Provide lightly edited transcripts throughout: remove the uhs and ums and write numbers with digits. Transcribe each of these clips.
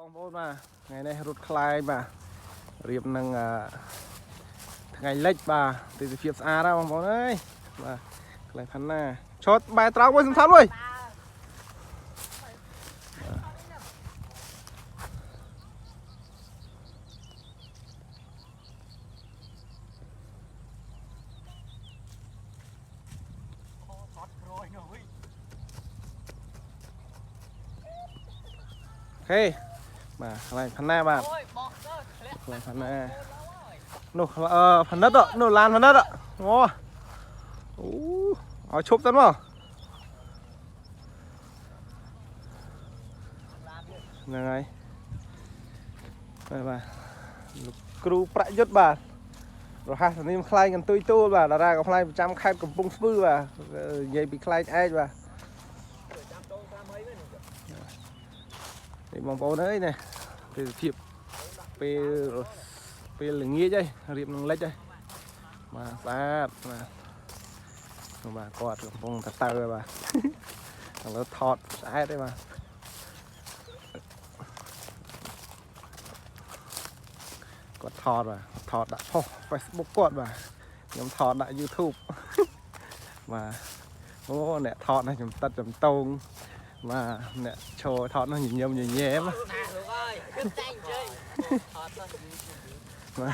បងប្អូនបាទថ្ងៃនេះរត់ខ្លាយបាទរៀបនឹងថ្ងៃលិចបាទទិដ្ឋភាពស្អាតណាបងប្អូនអើយបាទខ្លាំងផាន់ណាឈុតបែរត្រង់មួយសំខាន់មួយហេបាទខ្លាំងផាន់ណាបាទខ្លាំងផាន់ណានោះផានិតនោះឡានផានិតអូឲ្យឈប់ទៅមកហ្នឹងហើយបាទលោកគ្រូប្រាក់យុទ្ធបាទរហ័សធានីខ្លែងកន្ទុយទួលបាទតារាកំ pl ប្រចាំខេត្តកំពង់ស្ពឺបាទនិយាយពីខ្លែងឯកបាទនេះបងប្អូនអើយនេះទេសភាពពេលល្ងាចហើយរៀបនឹងលិចហើយបាទស្អាតបាទគាត់កំពុងតែទៅហើយបាទឥឡូវថតស្អាតទេបាទគាត់ថតបាទថតដាក់ផុស Facebook គាត់បាទខ្ញុំថតដាក់ YouTube បាទអូអ្នកថតនេះខ្ញុំតិតចំតងបាទអ្នកឈរថតនោះញញឹមញញែមណាលោកអើយគិតតែអញ្ចឹងថតទៅបា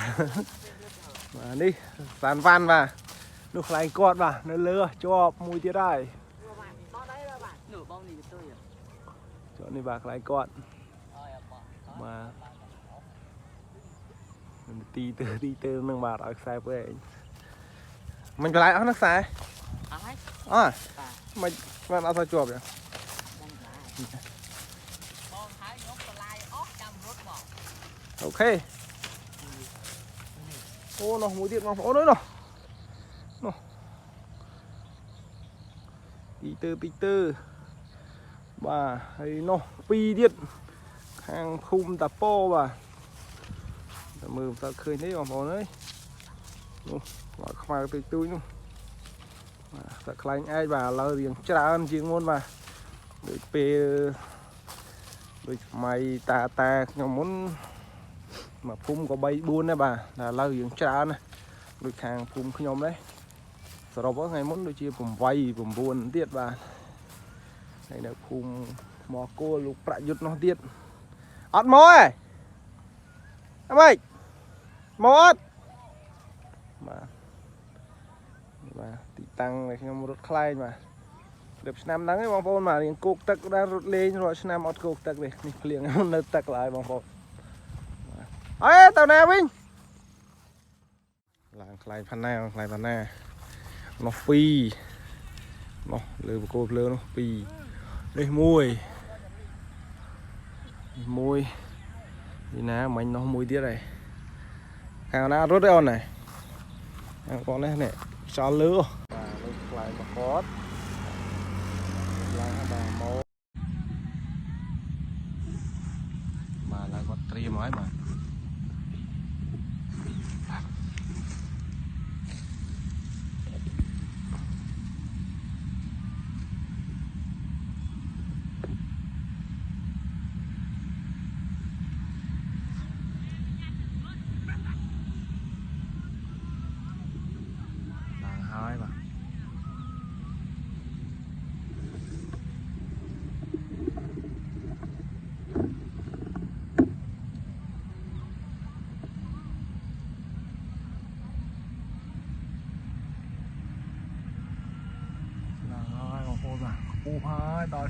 ទនេះសានវ៉ាន់បាទនោះខ្លែងគាត់បាទនៅលើជាប់មួយទៀតហើយនោះបងនេះទៅជាប់នេះបាទខ្លែងគាត់បាទទីទៅនឹងបាទឲ្យខ្សែពេកមិនកន្លែងអស់ណាខ្សែអស់មិនបានអត់ទៅជាប់ទេបងហើយខ្ញុំកន្លែងអស់ចាំរត់មកអូខេអូនោះមួយទៀតបងប្អូនអើយនោះទីទៅបាទហើយនោះពីរទៀតខាងភូមិតាពោបាទតែមើលមិនសូវឃើញទេបងប្អូនអើយនោះបាទខ្មៅទូចនោះបាទតែខ្លែងឯកបាទឥឡូវរៀងច្រើនជាងមុនបាទដូចពេលដូចសម័យតាខ្ញុំមុនមកភូមិក៏3 4ដែរបាទតែឥឡូវរៀងច្រើនណាដូចខាងភូមិខ្ញុំដែរសរុបថ្ងៃមុនដូចជា8 9ទៀតបាទហើយនៅភូមិមកគោលលោកប្រាក់យុទ្ធនោះទៀតអត់មកទេអីមកអត់បាទទីតាំងដែលខ្ញុំរត់ខ្លែងបាទរៀបឆ្នាំហ្នឹងឯងបងប្អូនបាទរៀងគោកទឹកដែររត់លេងរាល់ឆ្នាំអត់គោកទឹកទេនេះភ្លៀងនៅទឹកឡើយបងប្អូនអើទៅណាវិញឡើងខ្លែងផាន់ណានោះ2នោះលើបកគោភ្លើងនោះ2នេះ1នេះណាមិញនោះមួយទៀតហើយខាងណារត់ទេអូនណាខាងបងនេះខ្យល់លើបាទលើខ្លែងមកគាត់ឡើងបាទមកបាទឡើងគាត់ត្រៀមហើយបាទปูพายต่อ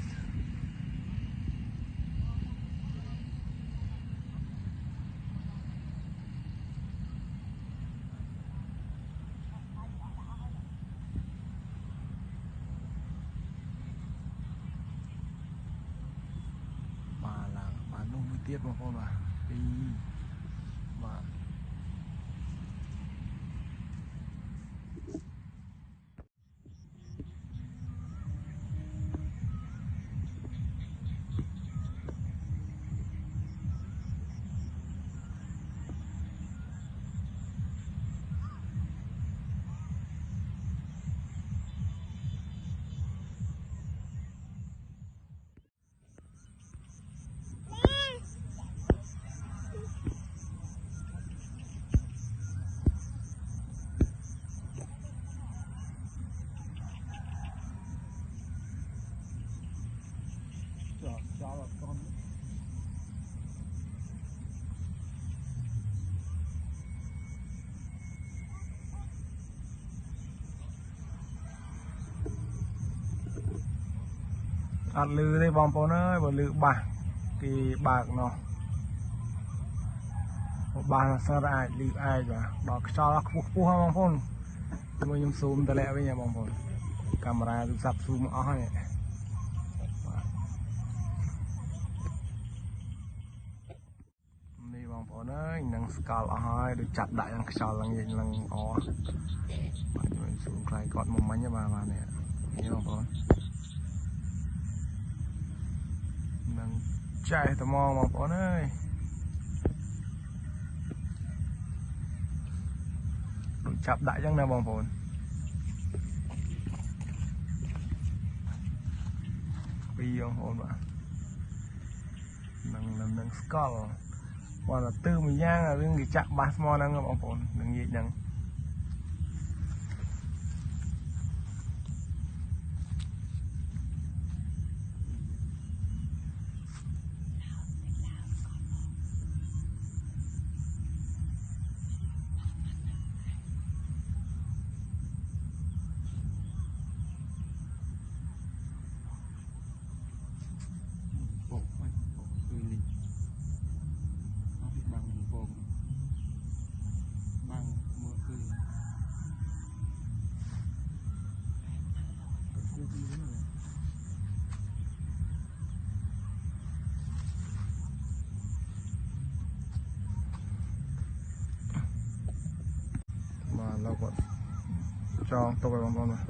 มานุ่มมือเตี้ยบางคนว่ะปีมา ăn lư đây bom bóng ơi và lư bạc thì bạc nó bạc là sao ra lư ai và đọc cho nó phù hợp bom bóng tôi nhung zoom tới lẹ với nhà bom bóng camera tôi sắp zoom ở này đi bom bóng ơi năng scale ở hai được chặt đại năng scale lăng gì lăng ó mình zoom cái con một máy nha bà này thấy bom bóng năng chạy tao mò bom bóng ơi chạp đại chẳng nào bóng vốn bây giờ hồn mà nâng skull hoặc là tư mình nhang là những cái chạm bát mò năng bóng vốn đừng gì chẳng mà lâu còn cho tôi bóng bóng này